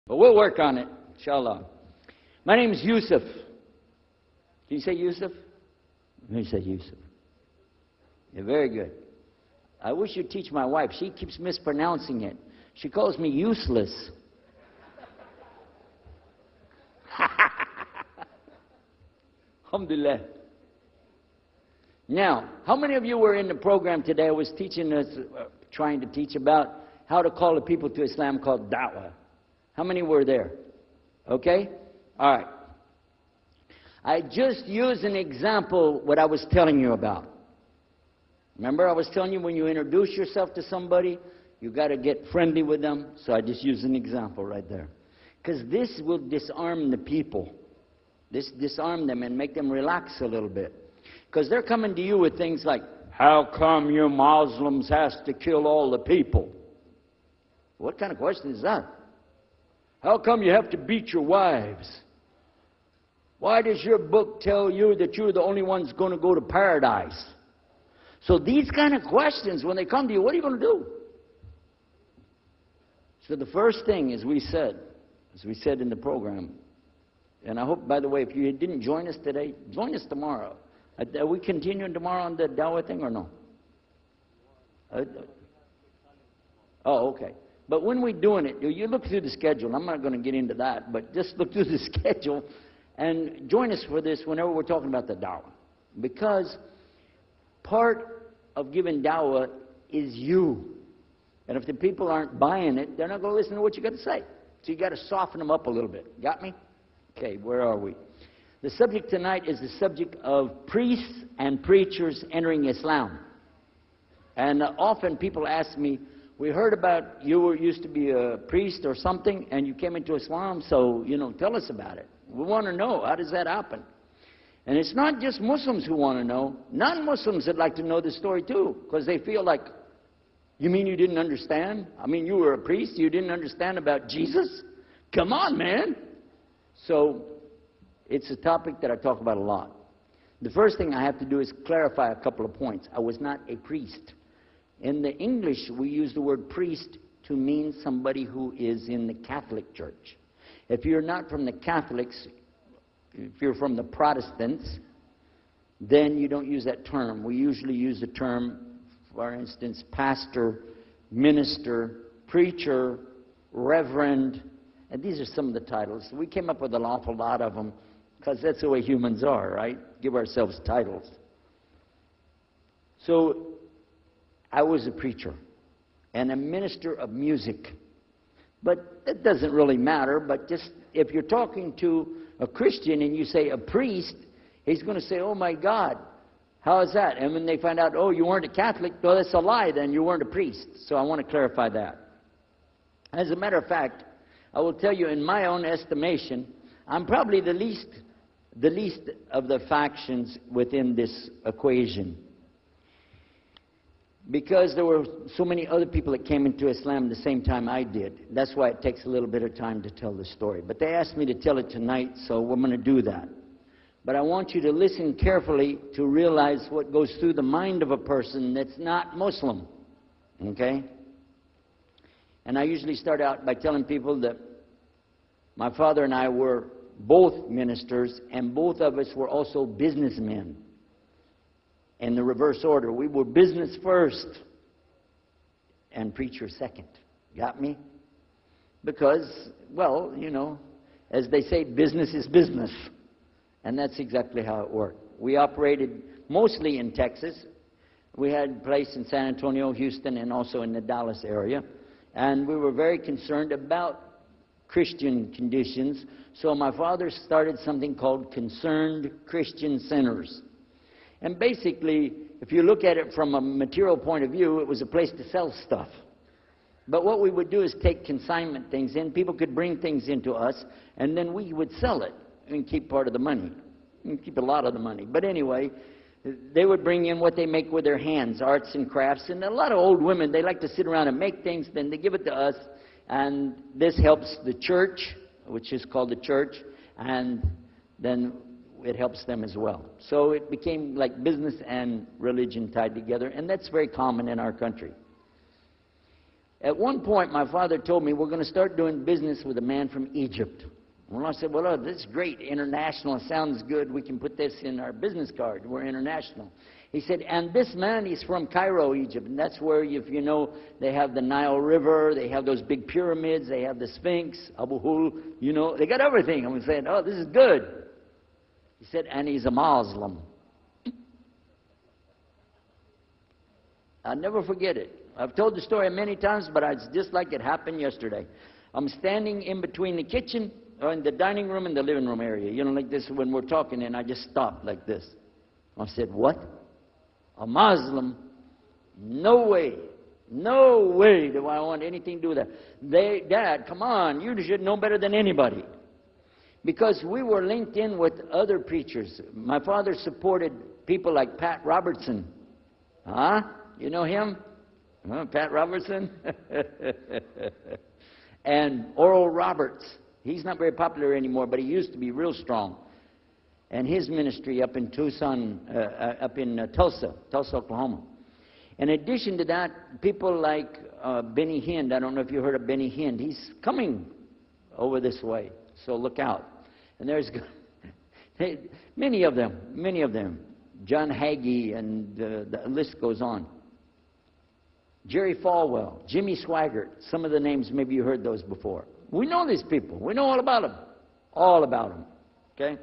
But we'll work on it, inshallah. My name is Yusuf. Can you say Yusuf? Let me say Yusuf. Yeah, very good. I wish you'd teach my wife. She keeps mispronouncing it. She calls me useless. Alhamdulillah. Now, how many of you were in the program today? I was teaching us, trying to teach about how to call the people to Islam called da'wah. How many were there? Okay? All right. I just used an example what I was telling you about. Remember I was telling you when you introduce yourself to somebody, you got to get friendly with them. So I just used an example right there. Because this will disarm the people. This disarm them and make them relax a little bit. Because they're coming to you with things like, how come you Muslims has to kill all the people? What kind of question is that? How come you have to beat your wives? Why does your book tell you that you're the only ones going to go to paradise? So these kind of questions, when they come to you, what are you going to do? So the first thing, as we said in the program, and I hope, by the way, if you didn't join us today, join us tomorrow. Are we continuing tomorrow on the Dawah thing or no? Oh, okay. But when we're doing it, you look through the schedule. I'm not going to get into that, but just look through the schedule and join us for this whenever we're talking about the Dawah. Because part of giving Dawah is you. And if the people aren't buying it, they're not going to listen to what you got to say. So you got to soften them up a little bit. Got me? Okay, where are we? The subject tonight is the subject of priests and preachers entering Islam. And often people ask me, we heard about you used to be a priest or something and you came into Islam, so, tell us about it. We want to know, how does that happen? And it's not just Muslims who want to know. Non-Muslims would like to know the story too, because they feel like, you mean you didn't understand? I mean, you were a priest, you didn't understand about Jesus? Come on, man. So, it's a topic that I talk about a lot. The first thing I have to do is clarify a couple of points. I was not a priest. In the English, we use the word priest to mean somebody who is in the Catholic Church. If you're not from the Catholics, if you're from the Protestants, then you don't use that term. We usually use the term, for instance, pastor, minister, preacher, reverend, and these are some of the titles. We came up with an awful lot of them because that's the way humans are, right? Give ourselves titles. So, I was a preacher and a minister of music. But that doesn't really matter, but just if you're talking to a Christian and you say a priest, he's going to say, oh my God, how is that? And when they find out, oh, you weren't a Catholic, well, that's a lie, then you weren't a priest. So I want to clarify that. As a matter of fact, I will tell you, in my own estimation, I'm probably the least of the factions within this equation. Because there were so many other people that came into Islam the same time I did. That's why it takes a little bit of time to tell the story. But they asked me to tell it tonight, so we're going to do that. But I want you to listen carefully to realize what goes through the mind of a person that's not Muslim. Okay? And I usually start out by telling people that my father and I were both ministers, and both of us were also businessmen. In the reverse order. We were business first and preacher second. Got me? Because, well, as they say, business is business. And that's exactly how it worked. We operated mostly in Texas. We had a place in San Antonio, Houston, and also in the Dallas area. And we were very concerned about Christian conditions. So my father started something called Concerned Christian Centers. And basically, if you look at it from a material point of view, it was a place to sell stuff. But what we would do is take consignment things in. People could bring things into us, and then we would sell it and keep part of the money. And keep a lot of the money. But anyway, they would bring in what they make with their hands, arts and crafts. And a lot of old women, they like to sit around and make things, then they give it to us. And this helps the church, which is called the church, and then it helps them as well. So it became like business and religion tied together, and that's very common in our country. At one point, my father told me, we're going to start doing business with a man from Egypt. Well, I said, well, oh, this is great. International sounds good. We can put this in our business card. We're international. He said, and this man is from Cairo, Egypt. And that's where, if you know, they have the Nile River. They have those big pyramids. They have the Sphinx, Abu Hul. You know, they got everything. I'm saying, oh, this is good. He said, and he's a Muslim. I'll never forget it. I've told the story many times, but it's just like it happened yesterday. I'm standing in between the kitchen, or in the dining room and the living room area. You know, like this when we're talking, and I just stopped like this. I said, what? A Muslim? No way. No way do I want anything to do with that. Dad, come on, you should know better than anybody. Because we were linked in with other preachers. My father supported people like Pat Robertson. Huh? You know him? Huh, Pat Robertson? And Oral Roberts. He's not very popular anymore, but he used to be real strong. And his ministry up in Tucson, Tulsa, Oklahoma. In addition to that, people like Benny Hinn. I don't know if you heard of Benny Hinn. He's coming over this way, so look out. And there's many of them. John Hagee, and the list goes on. Jerry Falwell, Jimmy Swaggart. Some of the names, maybe you heard those before. We know these people. We know all about them. All about them. Okay?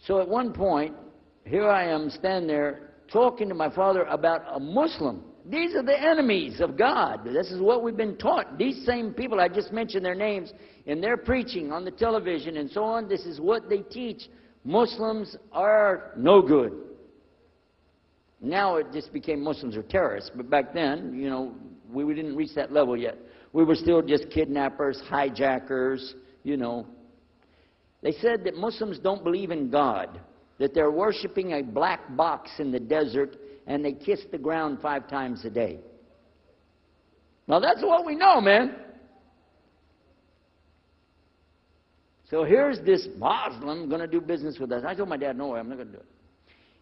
So at one point, here I am standing there talking to my father about a Muslim. These are the enemies of God. This is what we've been taught. These same people, I just mentioned their names, in their preaching on the television and so on, this is what they teach. Muslims are no good. Now it just became Muslims are terrorists. But back then, you know, we didn't reach that level yet. We were still just kidnappers, hijackers, you know. They said that Muslims don't believe in God, that they're worshiping a black box in the desert, and they kiss the ground 5 times a day. Now that's what we know, man. So here's this Muslim going to do business with us. I told my dad, no way, I'm not going to do it.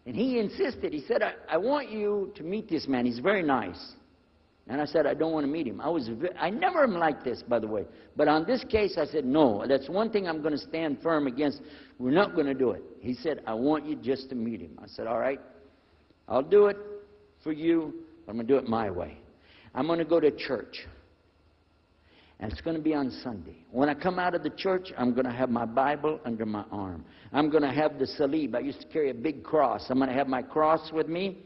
And he insisted. He said, I want you to meet this man. He's very nice. And I said, I don't want to meet him. I never am like this, by the way. But on this case, I said, no. That's one thing I'm going to stand firm against. We're not going to do it. He said, I want you just to meet him. I said, all right. I'll do it for you. I'm going to do it my way. I'm going to go to church. And it's going to be on Sunday. When I come out of the church, I'm going to have my Bible under my arm. I'm going to have the salib. I used to carry a big cross. I'm going to have my cross with me.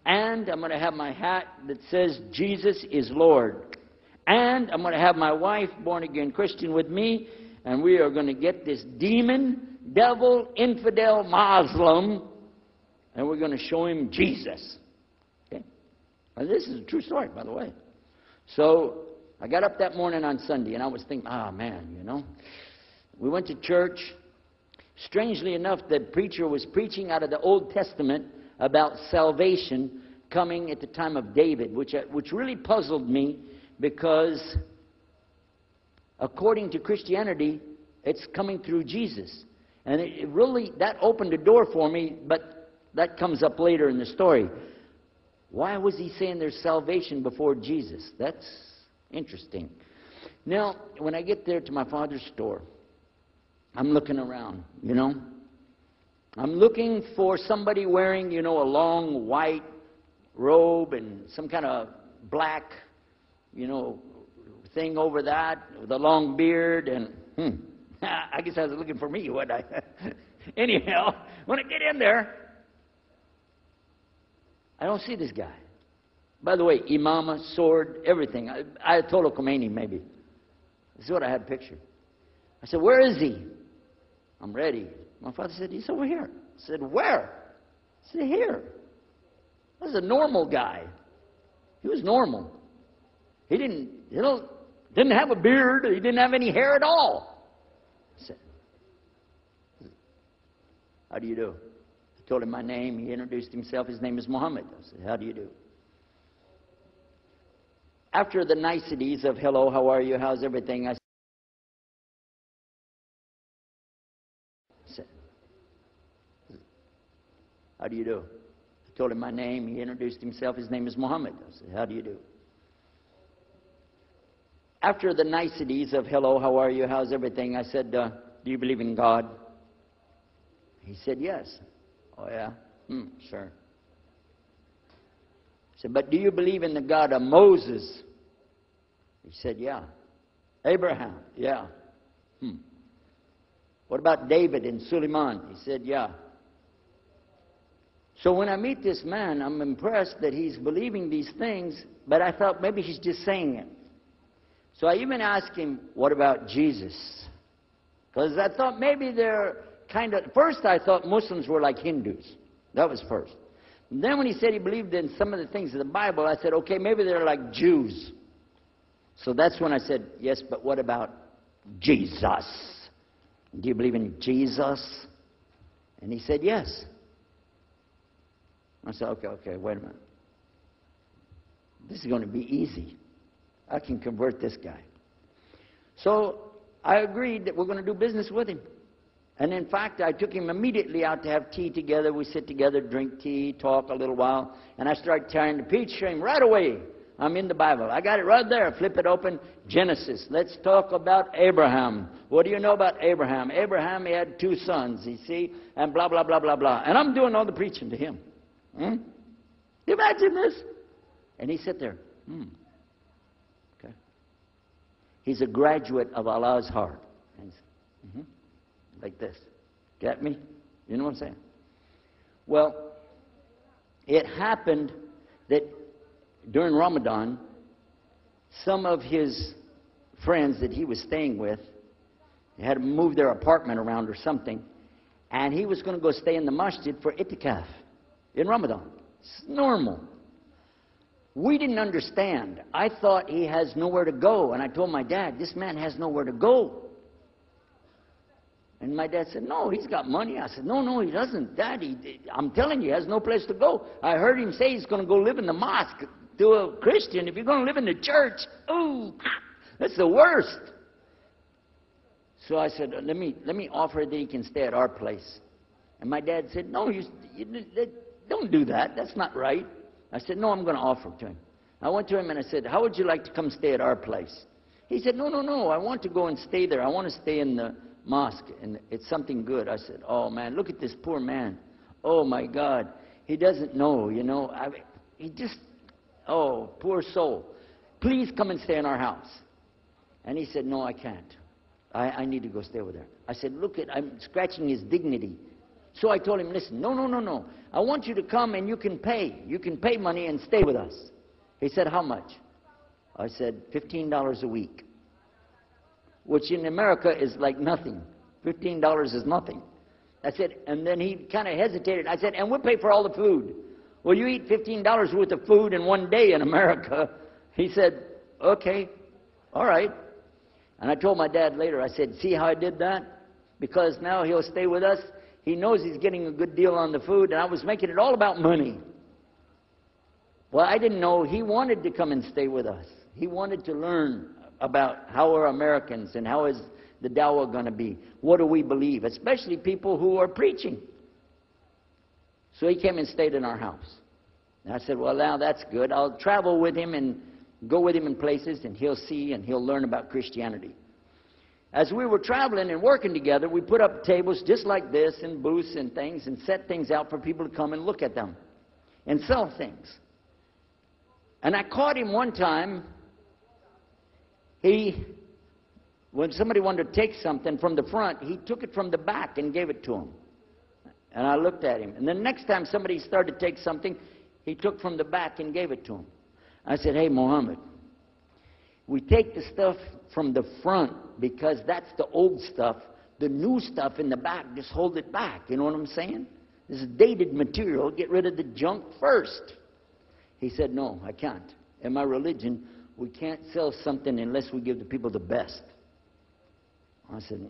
And I'm going to have my hat that says, Jesus is Lord. And I'm going to have my wife, born-again Christian, with me. And we are going to get this demon, devil, infidel, Muslim. And we're going to show him Jesus. Okay? And this is a true story, by the way. So I got up that morning on Sunday, and I was thinking, man, you know. We went to church. Strangely enough, the preacher was preaching out of the Old Testament about salvation coming at the time of David, which really puzzled me because according to Christianity, it's coming through Jesus. And it really, that opened a door for me, but that comes up later in the story. Why was he saying there's salvation before Jesus? That's interesting. Now, when I get there to my father's store, I'm looking around, you know. I'm looking for somebody wearing, you know, a long white robe and some kind of black, you know, thing over that with a long beard. And I guess I was looking for me, wasn't I? Anyhow, when I get in there, I don't see this guy. By the way, imama, sword, everything. Ayatollah Khomeini, maybe. This is what I had pictured. I said, where is he? I'm ready. My father said, he's over here. I said, where? I said, here. This is a normal guy. He was normal. He didn't have a beard. He didn't have any hair at all. I said, how do you do? I told him my name. He introduced himself. His name is Muhammad. I said, how do you do? After the niceties of hello, how are you, how's everything, I said, how do you do? I told him my name. He introduced himself. His name is Muhammad. I said, how do you do? after the niceties of hello, how are you, how's everything, I said, do you believe in God? He said, yes. Oh, yeah? Sure. I said, but do you believe in the God of Moses? He said, yeah. Abraham? Yeah. What about David and Suleiman? He said, yeah. So when I meet this man, I'm impressed that he's believing these things, but I thought maybe he's just saying it. So I even asked him, what about Jesus? Because I thought maybe they're kind of... First I thought Muslims were like Hindus. That was first. And then when he said he believed in some of the things of the Bible, I said, okay, maybe they're like Jews. So that's when I said, yes, but what about Jesus? Do you believe in Jesus? And he said, yes. I said, okay, wait a minute. This is going to be easy. I can convert this guy. So I agreed that we're going to do business with him. And in fact, I took him immediately out to have tea together. We sit together, drink tea, talk a little while. And I started tearing the peach to him right away. I'm in the Bible. I got it right there. Flip it open. Genesis. Let's talk about Abraham. What do you know about Abraham? Abraham, he had 2 sons, you see, and blah, blah, blah, blah, blah. And I'm doing all the preaching to him. Imagine this. And he sat there. Okay. He's a graduate of Allah's heart. Like this. Get me? You know what I'm saying? Well, it happened that during Ramadan, some of his friends that he was staying with had to move their apartment around or something, and he was going to go stay in the masjid for itikaf in Ramadan. It's normal. We didn't understand. I thought he has nowhere to go, and I told my dad, this man has nowhere to go. And my dad said, no, he's got money. I said, no, he doesn't. Dad, I'm telling you, he has no place to go. I heard him say he's going to go live in the mosque to a Christian. If you're going to live in the church, ooh, that's the worst. So I said, let me offer that he can stay at our place. And my dad said, no, you don't do that. That's not right. I said, no, I'm going to offer it to him. I went to him and I said, how would you like to come stay at our place? He said, no, I want to go and stay there. I want to stay in the mosque, and it's something good. I said, oh man, look at this poor man. Oh my God, he doesn't know, you know. He just, oh, poor soul. Please come and stay in our house. And he said, no, I can't. I need to go stay over there. I said, look, I'm scratching his dignity. So I told him, listen, no. I want you to come and you can pay. You can pay money and stay with us. He said, how much? I said, $15 a week. Which in America is like nothing. $15 is nothing. I said, and then he kind of hesitated. I said, and we'll pay for all the food. Well, you eat $15 worth of food in one day in America. He said, okay, all right. And I told my dad later, I said, see how I did that? Because now he'll stay with us. He knows he's getting a good deal on the food, and I was making it all about money. Well, I didn't know he wanted to come and stay with us. He wanted to learn about how are Americans and how is the dawah going to be. What do we believe? Especially people who are preaching. So he came and stayed in our house. And I said, well, now that's good. I'll travel with him and go with him in places, and he'll see and he'll learn about Christianity. As we were traveling and working together, we put up tables just like this and booths and things and set things out for people to come and look at them and sell things. And I caught him one time. When somebody wanted to take something from the front, he took it from the back and gave it to him. And I looked at him. And the next time somebody started to take something, he took from the back and gave it to him. I said, hey, Muhammad, we take the stuff from the front because that's the old stuff. The new stuff in the back, just hold it back. You know what I'm saying? This is dated material. Get rid of the junk first. He said, no, I can't. In my religion, we can't sell something unless we give the people the best. I said,